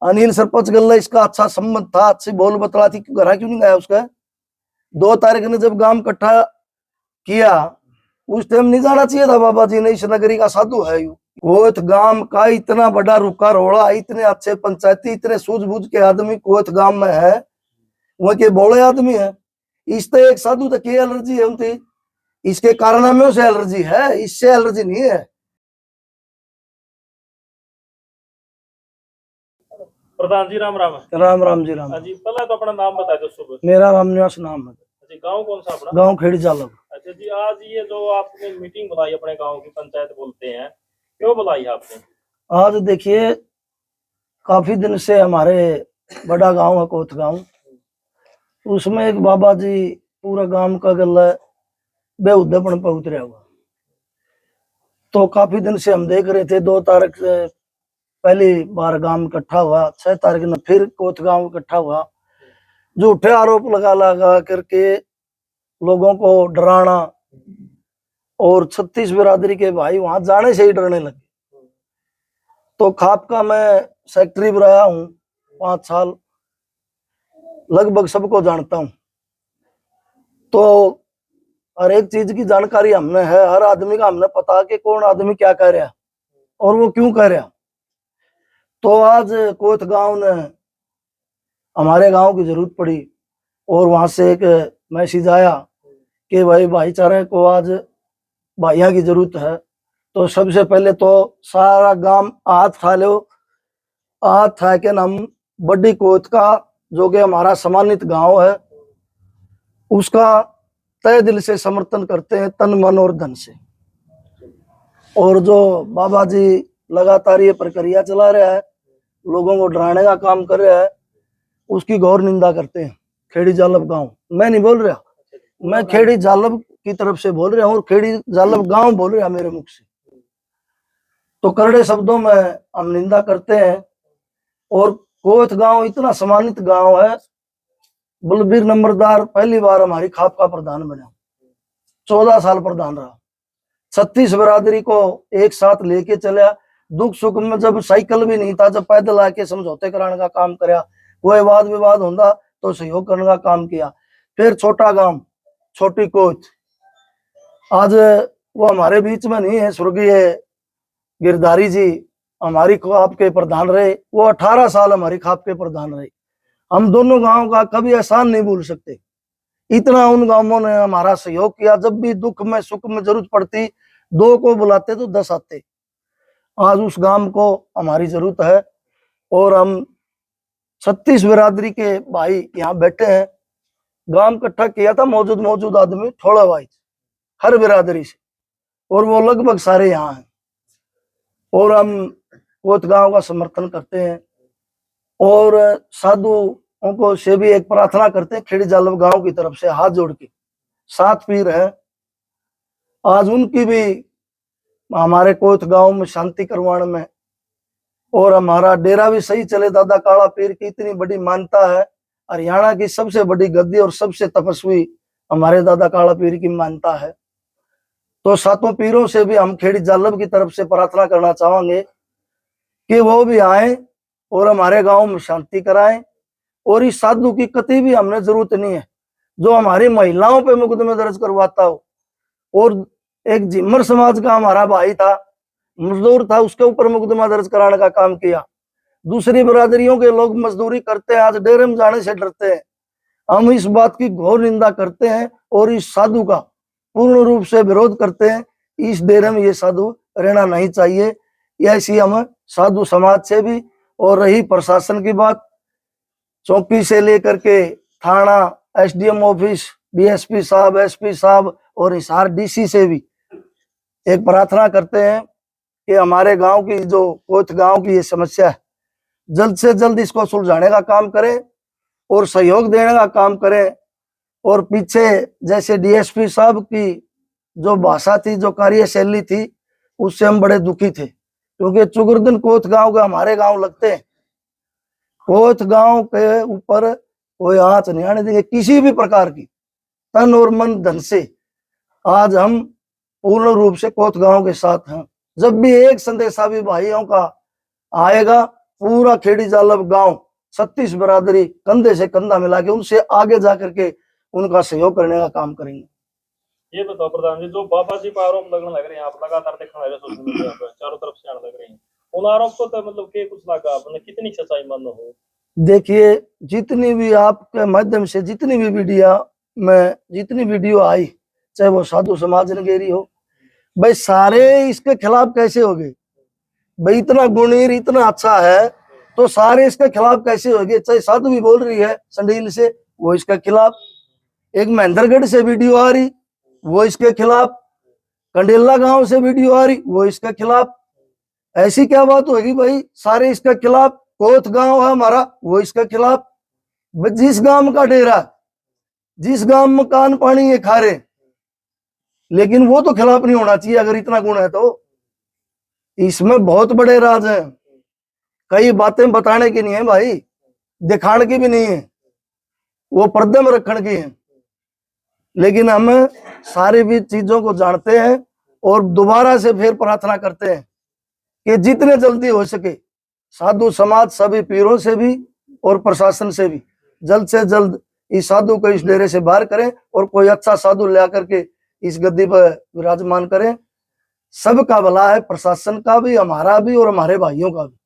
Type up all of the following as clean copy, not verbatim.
अनिल सरपंच गल्ला इसका अच्छा संबंध था, अच्छी बोल बतला थी, घर क्यों नहीं गया उसका? 2 तारीख ने जब गांव इकट्ठा किया उस टाइम नहीं जाना चाहिए था बाबा जी ने, इस नगरी का साधु है यू। कोत गांव का इतना बड़ा रुका रोड़ा, इतने अच्छे पंचायती, इतने सूझबूझ के आदमी कोत गांव में है, वह के बोले आदमी है। इस तो एक साधु तक की एलर्जी है उनकी, इसके कारनामों से एलर्जी है, इससे एलर्जी नहीं है। प्रधान जी राम राम। राम राम जी राम। जी पहले तो अपना नाम बता दो शुभ। मेरा रामनिवास नाम है। जी गांव कौन सा अपना? गांव खेड़ी जालब। अच्छा जी, आज ये जो आपने मीटिंग बुलाई अपने गांव की, पंचायत बोलते हैं, क्यों बुलाई आपने? आज देखिए काफी दिन से हमारे बड़ा गांव है कोत गांव, उसमें एक बाबा जी पूरा गांव का गला बेहुदेपन पर उतरा हुआ। तो काफी दिन से हम देख रहे थे, 2 तारीख से पहली बार गांव इकट्ठा हुआ, 6 तारीख में फिर कोत गांव इकट्ठा हुआ, झूठे आरोप लगा करके लोगों को डराना, और 36 बिरादरी के भाई वहां जाने से ही डरने लगे। तो खाप का मैं सेक्रेटरी रहा हूँ 5 साल, लगभग सबको जानता हूँ। तो हर एक चीज की जानकारी हमने है, हर आदमी का हमने पता कि कौन आदमी क्या कह रहा और वो क्यों कह रहा। तो आज कोत गांव ने हमारे गांव की जरूरत पड़ी और वहां से एक मैसेज आया कि भाई भाईचारे को आज भाइयों की जरूरत है। तो सबसे पहले तो सारा गांव हाथ था लो, हाथ था के हम बड़ी कोत का जो कि हमारा सम्मानित गांव है उसका तय दिल से समर्थन करते हैं, तन मन और धन से। और जो बाबा जी लगातार ये प्रक्रिया चला रहा है, लोगों को डराने का काम कर रहा है, उसकी घोर निंदा करते हैं। खेड़ी जालब गांव, मैं नहीं बोल रहा, मैं खेड़ी जालब की तरफ से बोल रहा हूँ और खेड़ी जालब गांव बोल रहा मेरे मुख से। तो करड़े शब्दों में हम निंदा करते हैं। और कोत गांव इतना सम्मानित गांव है, बलबीर नंबरदार पहली बार हमारी खाप का प्रधान बना, 14 साल प्रधान रहा, 36 बिरादरी को एक साथ लेके चला। दुख सुख में जब साइकिल भी नहीं था, जब पैदल आके समझौते कराने का काम कराया, कोई वाद विवाद होता तो सहयोग करने का काम किया। फिर छोटा गांव छोटी कोत, आज वो हमारे बीच में नहीं है, स्वर्गीय गिरधारी जी हमारी खाप के प्रधान रहे, वो 18 साल हमारी खाप के प्रधान रहे। हम दोनों गांव का कभी एहसान नहीं भूल सकते, इतना उन गांवों ने हमारा सहयोग किया। जब भी दुख में सुख में जरूरत पड़ती 2 को बुलाते तो 10 आते। आज उस गांव को हमारी जरूरत है और हम 36 बिरादरी के भाई यहाँ बैठे हैं। गांव इकट्ठा किया था मौजूद आदमी थोड़ा भाई हर बिरादरी से, और वो लगभग सारे यहाँ हैं। और हम कोत गांव का समर्थन करते हैं और साधुओं को से भी एक प्रार्थना करते हैं, खेड़ी जालब गांव की तरफ से हाथ जोड़ के। 7 पीर है, आज उनकी भी हमारे कोत गांव में शांति करवाने में, और हमारा डेरा भी सही चले। दादा काला पीर की इतनी बड़ी मान्यता है, हरियाणा की सबसे बड़ी गद्दी और सबसे तपस्वी हमारे दादा काला पीर की मान्यता है। तो 7 पीरों से भी हम खेड़ी जालब की तरफ से प्रार्थना करना चाहेंगे कि वो भी आए और हमारे गांव में शांति कराएं। और इस साधु की कतई भी हमने जरूरत नहीं है जो हमारी महिलाओं पे मुकदमे दर्ज करवाता हो। और एक जिम्मर समाज का हमारा भाई था, मजदूर था, उसके ऊपर मुकदमा दर्ज कराने का काम किया। दूसरी बिरादरियों के लोग मजदूरी करते हैं, आज डेरे में जाने से डरते हैं। हम इस बात की घोर निंदा करते हैं और इस साधु का पूर्ण रूप से विरोध करते हैं। इस डेरे में ये साधु रहना नहीं चाहिए, ऐसी हम साधु समाज से भी। और रही प्रशासन की बात, चौकी से लेकर के थाना, एसडीएम ऑफिस, डीएसपी साहब, एसपी साहब और हिसार डीसी से भी एक प्रार्थना करते हैं कि हमारे गांव की जो कोत गांव की ये समस्या है, जल्द से जल्द इसको सुलझाने का काम करें और सहयोग देने का काम करें। और पीछे जैसे डीएसपी साहब की जो भाषा थी, जो कार्यशैली थी, उससे हम बड़े दुखी थे, क्योंकि चुगुरदन कोत गांव के हमारे गांव लगते हैं। कोत गांव के ऊपर कोई आंच नहीं आने देंगे किसी भी प्रकार की, तन और मन धन से। आज हम पूर्ण रूप से कोत गांव के साथ हैं। जब भी एक संदेशा भी भाइयों का आएगा पूरा खेड़ी जालब गांव 36 बरादरी कंधे से कंधा मिला के उनसे आगे जा करके उनका सहयोग करने का काम करेंगे। ये बताओ प्रधान जी, जो बाबा जी पर आरोप लगने लग रहे हैं, आप लगातार देखने लगे सोशल मीडिया पर, चारों तरफ से आने लग रहे हैं, उन आरोप को तो मतलब के कुछ लगा आपने, कितनी सच्चाई मान हो? देखिए, जितनी भी आपके माध्यम से जितनी भी मीडिया में जितनी वीडियो आई, चाहे वो साधु समाज नगेरी हो, भाई सारे इसके खिलाफ कैसे हो गए? भाई इतना गुणीर इतना अच्छा है तो सारे इसके खिलाफ कैसे हो गए? चाहे साधु भी बोल रही है संडील से, वो इसके खिलाफ। एक महेंद्रगढ़ से वीडियो आ रही, वो इसके खिलाफ। कंडेला गांव से वीडियो आ रही, वो इसके खिलाफ। ऐसी क्या बात होगी भाई? सारे इसके खिलाफ। कोथ गांव है हमारा, वो इसके खिलाफ। जिस गांव का डेरा, जिस गांव में कान पानी ये खा रहे, लेकिन वो तो खिलाफ नहीं होना चाहिए अगर इतना गुण है तो। इसमें बहुत बड़े राज हैं, कई बातें बताने की नहीं है भाई, दिखाने की भी नहीं है, वो पर्दे में रखने की है। लेकिन हम सारी भी चीजों को जानते हैं और दोबारा से फिर प्रार्थना करते हैं कि जितने जल्दी हो सके साधु समाज सभी पीरों से भी और प्रशासन से भी जल्द से जल्द इस साधु को इस डेरे से बाहर करें और कोई अच्छा साधु ला करके इस गद्दी पर विराजमान करें। सबका भला है, प्रशासन का भी, हमारा भी और हमारे भाइयों का भी।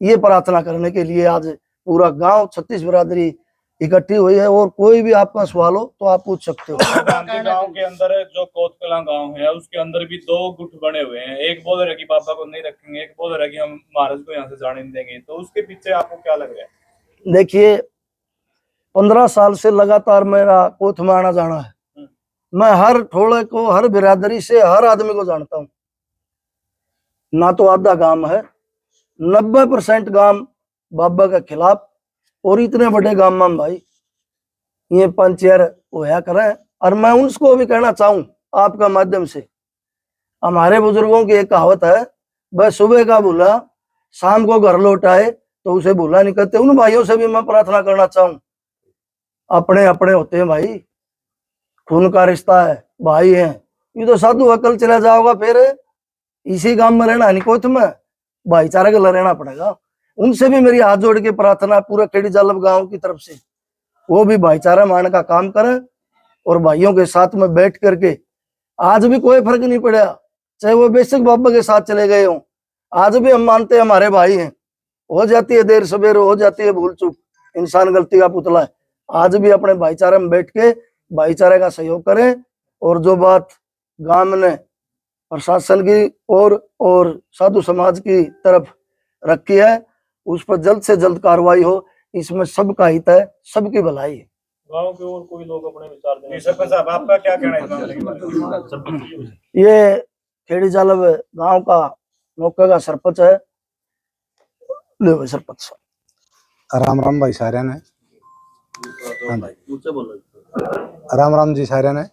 ये प्रार्थना करने के लिए आज पूरा गांव 36 बिरादरी इकट्ठी हुई है। और कोई भी आपका सवाल हो तो आप पूछ सकते हो। गांव के अंदर जो कोतकला गांव है उसके अंदर भी 2 गुट बने हुए हैं, एक बोल रहे कि बाबा को नहीं रखेंगे, एक बोल रहे कि हम महाराज को यहाँ से जाने नहीं देंगे, तो उसके पीछे आपको क्या लग रहा है? देखिए, 15 साल से लगातार मेरा कोथ में आना जाना है। मैं हर ठोड़े को, हर बिरादरी से हर आदमी को जानता हूं। ना तो आधा गांव है, 90% गांव बाबा के खिलाफ। और इतने बड़े गांव में भाई ये पंचर होया करें। और मैं उनको भी कहना चाहूं आपका माध्यम से, हमारे बुजुर्गों की एक कहावत है, वह सुबह का भूला शाम को घर लौट आए तो उसे भूला नहीं करते। उन भाइयों से भी मैं प्रार्थना करना चाहूं, अपने अपने होते हैं भाई, खून का रिश्ता है, भाई है। ये तो साधु अकल चला जाओगा फिर इसी गांव में रहना नहीं, कोथ में भाईचारे का रहना पड़ेगा। उनसे भी मेरी हाथ जोड़ के प्रार्थना पूरा खेड़ी जालब गांव की तरफ से, वो भी भाईचारा मानने का काम करें और भाइयों के साथ में बैठ करके। आज भी कोई फर्क नहीं पड़ा, चाहे वो बेशक बाबा के साथ चले गए हों, आज भी हम मानते हैं हमारे भाई हैं। हो जाती है देर सवेर, हो जाती है भूल चूक, इंसान गलती का पुतला है। आज भी अपने भाईचारे में बैठ के भाईचारे का सहयोग करें। और जो बात गांव ने प्रशासन की और साधु समाज की तरफ रखी है उस पर जल्द से जल्द कार्रवाई हो, इसमें सबका हित है, सबकी भलाई है। गांव के और कोई लोग अपने विचार दें? सरपंच साहब, आपका क्या कहना है इस मामले के बारे में? ये खेड़ी जालब गांव का मौके का सरपंच है। ले भाई सरपंच। राम राम भाई सारे ने। राम राम जी सारे ने।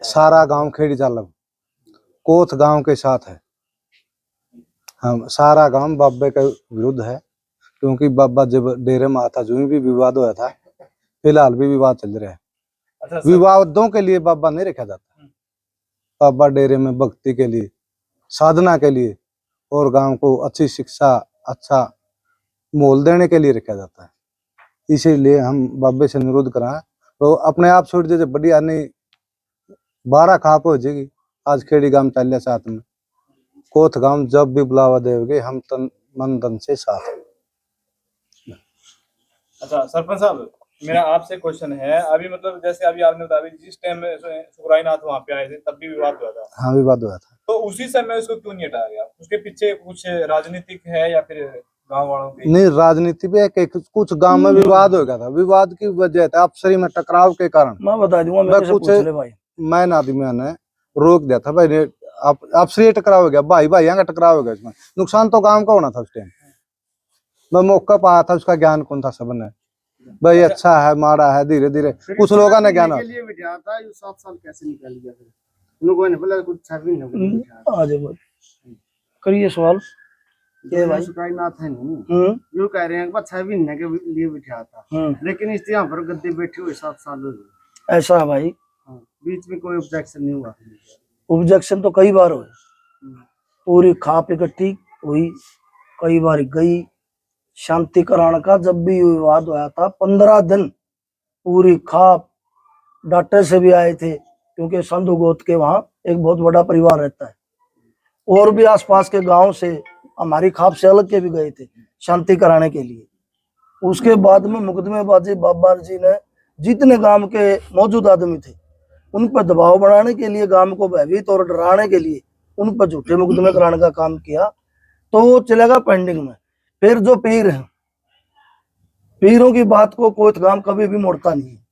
सारा गांव खेड़ी जालब कोथ गांव के साथ है। हम सारा गांव बाबे के विरुद्ध है, क्योंकि बाबा जब डेरे में आता जो भी विवाद हुआ था, फिलहाल भी विवाद चल रहा है। अच्छा, विवादों के लिए बाबा नहीं रखा जाता। बाबा डेरे में भक्ति के लिए, साधना के लिए और गांव को अच्छी शिक्षा, अच्छा मोल देने के लिए रखा जाता है। इसीलिए हम बाबे से अनुरोध करा तो अपने आप छोड़ दीजिए, बढ़िया नहीं 12 खाप हो जाएगी। आज खेड़ी गांव चल साथ में, कोथ गांव जब भी बुलावा देंगे हम तन मन धन से साथ। अच्छा सरपंच साहब, मेरा आपसे क्वेश्चन है, अभी मतलब जैसे अभी आपने बताया जिस टाइम सुखराई नाथ वहाँ पे आए थे तब भी विवाद हुआ था। हाँ, विवाद हुआ था। तो उसी समय उसको क्यों नहीं हटाया गया? उसके पीछे कुछ राजनीतिक है या फिर गांव वालों की? नहीं, राजनीति पे कुछ गांव में विवाद हो गया था। विवाद की वजह था अफसरी में टकराव के कारण। मैं बता दूंगा, मेरे से पूछ ले भाई। मैन आदमी ने रोक दिया था भाई, अफसरी टकराव हो गया, भाई भाई का टकराव हो गया। इसमें नुकसान तो गांव का होना था। उस टाइम मैं मौका पाया था, उसका ज्ञान कौन था सब ने भाई, अच्छा है माड़ा है, धीरे धीरे कुछ लोगों ने ज्ञान। 7 साल कैसे निकल गया फिर? लोगों ने बोला कुछ करिए सवाल। ये भाई सुकाईनाथ है नहीं, यूं कह रहे हैं कि 6 महीने के लिए बिठा था, लेकिन इस यहाँ पर गद्दी बैठी हुई 7 साल हो गए। ऐसा है भाई, बीच में कोई ऑब्जेक्शन नहीं हुआ? ऑब्जेक्शन तो कई बार हुए, पूरी खाप इकट्ठी हुई, कई बार गई शांतिकरण का। जब भी विवाद हुआ था 15 दिन पूरी खाप डॉक्टर से भी आए थे, क्योंकि संधु गोत के वहां एक बहुत बड़ा परिवार रहता है, और भी आसपास के गांव से हमारी खाप से अलग के भी गए थे शांति कराने के लिए। उसके बाद में मुकदमेबाजी बाबा जी ने जितने गांव के मौजूद आदमी थे उन पर दबाव बनाने के लिए, गांव को भयभीत और डराने के लिए उन पर झूठे मुकदमे कराने का काम किया, तो वो चलेगा पेंडिंग में। फिर जो पीर है, पीरों की बात को कोई गांव कभी भी मोड़ता नहीं है।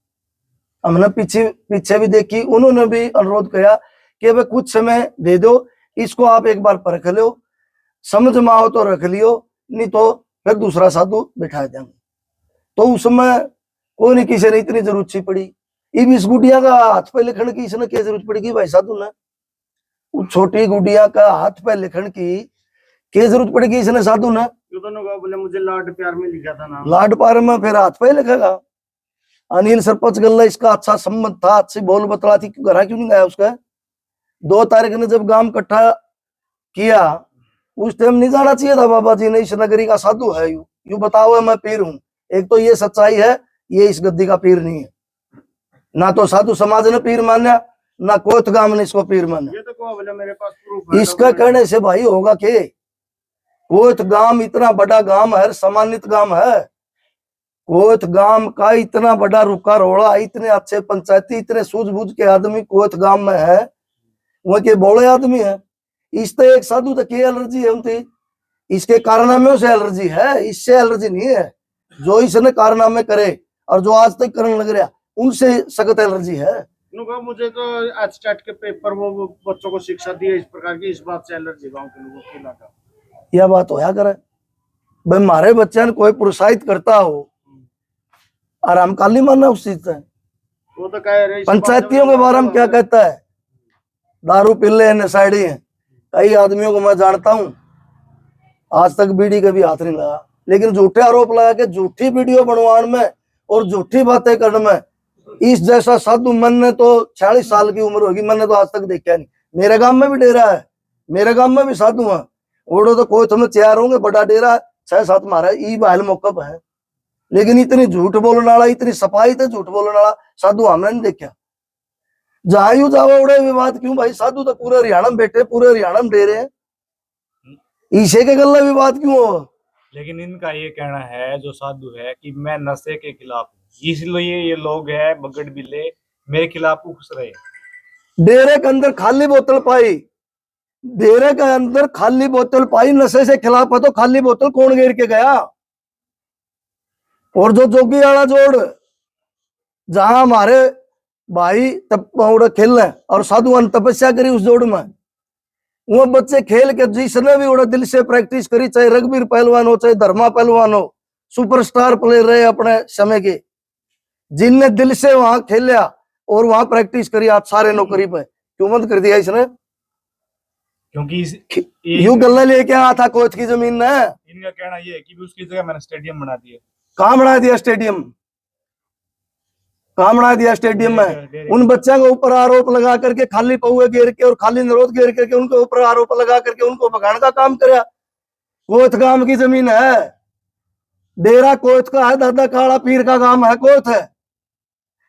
हमने पीछे भी देखी, उन्होंने भी अनुरोध किया कि भाई कुछ समय दे दो, इसको आप एक बार परख लो, समझ में आओ तो रख लियो, नहीं तो फिर दूसरा साधु बिठा देंगे। तो उसमें कोई नहीं, किसी ने इतनी जरूरत सी पड़ी। इस गुड़िया का हाथ पे लिखने की इसने क्या जरूरत पड़ेगी भाई साधु ने? उस छोटी गुड़िया का हाथ पे लिखने की क्या जरूरत पड़ेगी इसने साधु ने? बोले मुझे लाड प्यार में लिखा था नाम। लाड प्यार में फिर हाथ पे लिखेगा। अनिल सरपंच गल्ला इसका अच्छा संबंध था, अच्छी बोल बतला थी, घर क्यों नहीं गया उसका? 2 तारीख ने जब गांव इकट्ठा किया उस टाइम नहीं जाना चाहिए था बाबा जी ने इस नगरी का साधु है, यू बताओ मैं पीर हूं। एक तो ये सच्चाई है, ये इस गद्दी का पीर नहीं है, ना तो साधु समाज ने पीर माना, ना कोत गांव ने इसको पीर माना। ये तो बोले मेरे पास प्रूफ है। इसका कहने से भाई होगा के? कोत गांव इतना बड़ा गांव है, सम्मानित गांव है। कोत गांव का इतना बड़ा रुका रोड़ा, इतने अच्छे पंचायती, इतने सूझबूझ के आदमी कोत गांव में है, वो के बोले आदमी है। इससे एक साधु तक की एलर्जी है उनकी, इसके कारनामे से एलर्जी है, इससे एलर्जी नहीं है। जो इसने कारनामे करे और जो आज तक करने लग रहा उनसे सख्त एलर्जी है। मुझे तो आज स्टार्ट के पेपर वो बच्चों को शिक्षा दी है इस प्रकार की, इस बात से एलर्जी गांव के लोगों की इलाका। यह बात होया करे भाई, हमारे बच्चे ने कोई प्रोत्साहित करता हो और हम काली मानना उस चीज से। वो तो कह रहे पंचायतियों के बारे में क्या कहता है? दारू पिल्ले नशाड़ी हैं। कई आदमियों को मैं जानता हूं, आज तक बीड़ी का भी हाथ नहीं लगा, लेकिन झूठे आरोप लगा के झूठी वीडियो बनवाने में और झूठी बातें करने में इस जैसा साधु मैंने तो 40 साल की उम्र होगी, मैंने तो आज तक देखा नहीं। मेरे गांव में भी डेरा है, मेरे गांव में भी साधु है, ओडो तो कोई तुम्हें तैयार होंगे, बड़ा डेरा 6-7 मारा ई बहल मौकब है, लेकिन इतनी झूठ बोलने वाला, इतनी सफाई से झूठ बोलने वाला साधु हमने नहीं देखा। जहां यू जाओ उड़े विवाद क्यों भाई? साधु तो पूरे हरियाणा में बैठे, पूरे हरियाणा में डेरे हैं, ईशे के गल्ला विवाद क्यों हो? लेकिन इनका ये कहना है जो साधु है कि मैं नशे के खिलाफ हूँ, इसलिए ये लोग है बगड़ बिल्ले मेरे खिलाफ उस रहे। डेरे के अंदर खाली बोतल पाई, डेरे के अंदर खाली बोतल पाई, नशे से खिलाफ है तो खाली बोतल कौन घेर के गया? और जो जोगी वाला जोड़ जहां हमारे भाई तब खेल रहे और साधु ने तपस्या करी उस जोड़ में, वो बच्चे खेल के जिसने भी उड़ा दिल से प्रैक्टिस करी, चाहे रघुवीर पहलवान हो, चाहे धर्मा पहलवान हो, सुपरस्टार प्लेयर रहे अपने समय के, जिनने दिल से वहां खेला और वहां प्रैक्टिस करी, आज सारे नौकरी पे क्यों बंद कर दिया इसने? क्योंकि यू गल्ला लेके आया था कोच की जमीन ने। इनका कहना ये है कि उसकी जगह मैंने स्टेडियम बना दिया। कहाँ बना दिया स्टेडियम? कहाँ बना दिया स्टेडियम में? उन बच्चों के ऊपर आरोप लगा करके, खाली पौए घेर के और खाली निरोध घेर करके उनके ऊपर आरोप लगा करके उनको भगाने का काम कराया। कोत गांव की जमीन है, डेरा कोत का है, दादा काला पीर का गांव है, कोत है।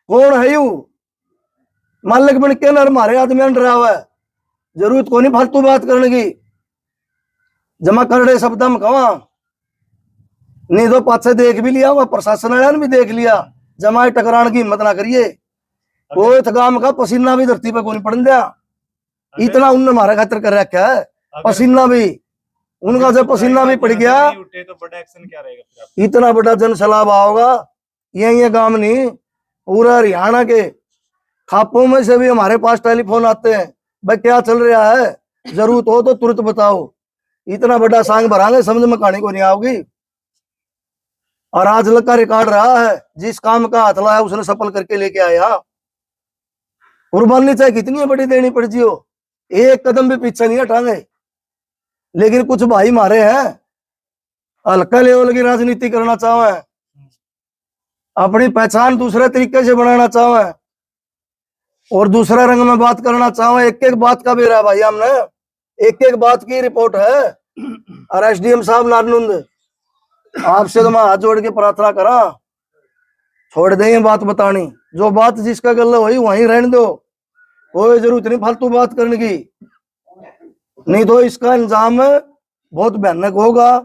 कौन है यू मालिक बन के नर मारे आदमी डरा हुआ है? जरूरत को नहीं फालतू बात करने की, जमा कर रहे शब्द हम कहा नहीं तो पाछे देख भी लिया, वह प्रशासन वाले ने भी देख लिया, जमाए टकराने की हिम्मत ना करिए। कोई गांव का पसीना भी धरती पे कोई पड़न दिया, इतना उनने हमारे खातिर कर रखा है। पसीना भी उनका जब पसीना भी पड़ गया तो बड़ा एक्शन क्या रहेगा? इतना बड़ा जन सैलाब आओगा। ये गांव नहीं, पूरा हरियाणा के खापों में से भी हमारे पास टेलीफोन आते हैं, भाई क्या चल रहा है, जरूरत हो तो तुरंत बताओ। इतना बड़ा सांग भरांगे, समझ में कहानी को नहीं आओगी। और आज लग का रिकॉर्ड रहा है, जिस काम का हाथ लाया उसने सफल करके लेके आया। कुर्बानी चाहे कितनी बड़ी देनी पड़ जी हो, एक कदम भी पीछे नहीं हटाएंगे। लेकिन कुछ भाई मारे हैं हल्का लेवल की राजनीति करना चाहे, अपनी पहचान दूसरे तरीके से बनाना चाहे और दूसरे रंग में बात करना चाहे। एक एक बात का भी रहा भाई, हमने एक एक बात की रिपोर्ट है, और एसडीएम साहब नारनुंद, आपसे तो मैं हाथ जोड़ के प्रार्थना करा, छोड़ दें बात बतानी, जो बात जिसका गल वही वहीं रहने दो, कोई जरूरत नहीं फालतू बात करने की, नहीं तो इसका इंजाम बहुत भयानक होगा।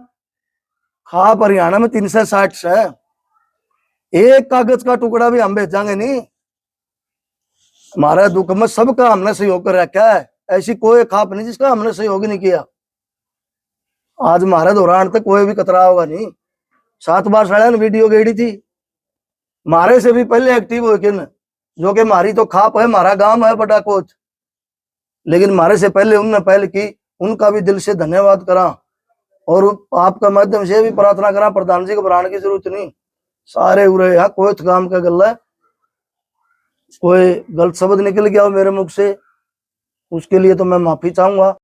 खाप हरियाणा में 360 है, एक कागज का टुकड़ा भी हम भेजांगे नहीं। हमारा दुख में सबका हमने सहयोग कर रखा है, ऐसी कोई खाप नहीं जिसका हमने सहयोग नहीं किया। आज हमारे दौरान तक कोई भी कतरा होगा नहीं। 7 बार साढ़े ने वीडियो गेड़ी थी, मारे से भी पहले एक्टिव हो के, जो कि हमारी तो खाप है, हमारा गांव है बड़ा कोच, लेकिन मारे से पहले उनने पहल की, उनका भी दिल से धन्यवाद करा। और आपका माध्यम से भी प्रार्थना करा, प्रधान जी को घबराने की जरूरत नहीं, सारे उरे यहाँ कोई काम का गल है, कोई गलत शब्द निकल गया हो मेरे मुख से, उसके लिए तो मैं माफी चाहूंगा।